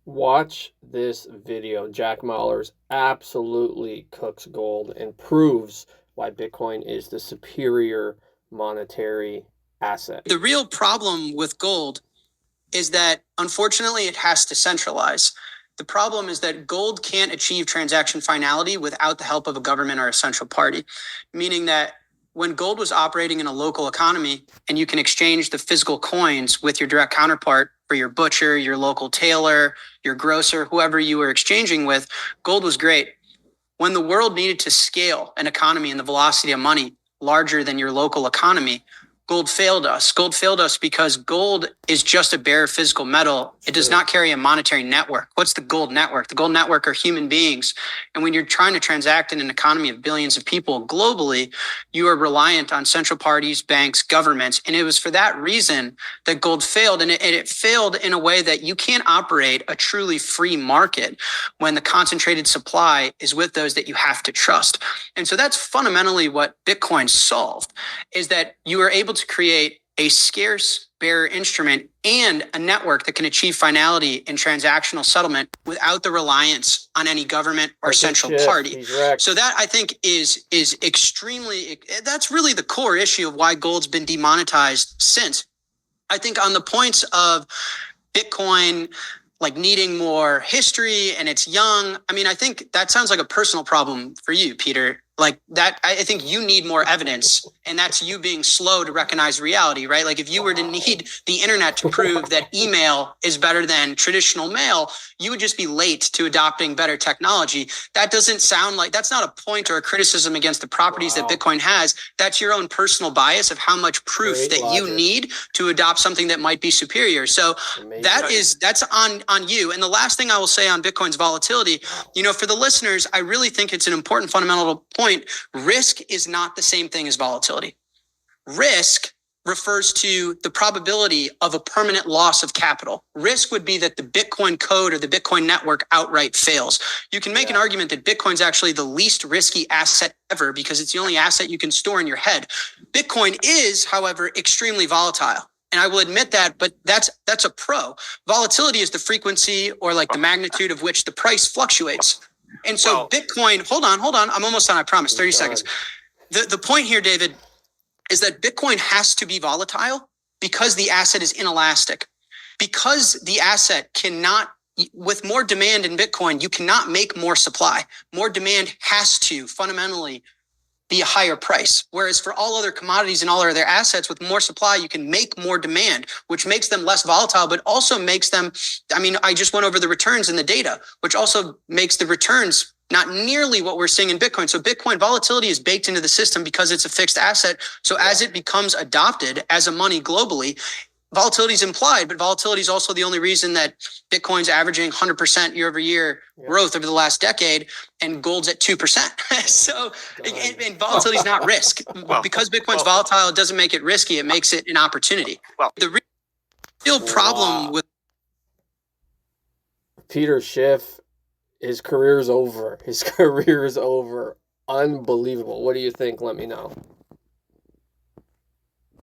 Watch this video. Jack Mallers absolutely cooks gold and proves why Bitcoin is the superior monetary asset. The real problem with gold is that unfortunately it has to centralize. The problem is that gold can't achieve transaction finality without the help of a government or a central party, meaning that when gold was operating in a local economy and you can exchange the physical coins with your direct counterpart for your butcher, your local tailor, your grocer, whoever you were exchanging with, gold was great. When the world needed to scale an economy and the velocity of money larger than your local economy, gold failed us. Gold failed us because gold is just a bare physical metal. It does not carry a monetary network. What's the gold network? The gold network are human beings. And when you're trying to transact in an economy of billions of people globally, you are reliant on central parties, banks, governments. And it was for that reason that gold failed. And it failed in a way that you can't operate a truly free market when the concentrated supply is with those that you have to trust. And so that's fundamentally what Bitcoin solved, is that you are able to create a scarce bearer instrument and a network that can achieve finality in transactional settlement without the reliance on any government or central party. So that, I think, is extremely, that's really the core issue of why gold's been demonetized since. I think on the points of Bitcoin like needing more history and it's young, I mean, I think that sounds like a personal problem for you, Peter. Like that, I think you need more evidence, and that's you being slow to recognize reality, right? Like if you were to need the internet to prove that email is better than traditional mail, you would just be late to adopting better technology. That doesn't sound like, that's not a point or a criticism against the properties that Bitcoin has. That's your own personal bias of how much proof that you need to adopt something that might be superior. So that's on you. And the last thing I will say on Bitcoin's volatility, for the listeners, I really think it's an important fundamental point. Risk is not the same thing as volatility. Risk refers to the probability of a permanent loss of capital. Risk would be that the Bitcoin code or the Bitcoin network outright fails. You can make an argument that Bitcoin's actually the least risky asset ever because it's the only asset you can store in your head. Bitcoin is, however, extremely volatile. And I will admit that, but that's a pro. Volatility is the frequency or like the magnitude of which the price fluctuates. And so Bitcoin, hold on. I'm almost done. I promise. 30 seconds. The point here, David, is that Bitcoin has to be volatile because the asset is inelastic. Because the asset cannot, with more demand in Bitcoin, you cannot make more supply. More demand has to fundamentally be a higher price. Whereas for all other commodities and all other assets with more supply, you can make more demand, which makes them less volatile, but also makes them, I just went over the returns in the data, which also makes the returns not nearly what we're seeing in Bitcoin. So Bitcoin volatility is baked into the system because it's a fixed asset. So as it becomes adopted as a money globally, volatility is implied, but volatility is also the only reason that Bitcoin's averaging 100% year over year growth over the last decade and gold's at 2%. So, and volatility is not risk. Because Bitcoin's volatile, it doesn't make it risky. It makes it an opportunity. The real problem with Peter Schiff, his career is over. His career is over. Unbelievable. What do you think? Let me know.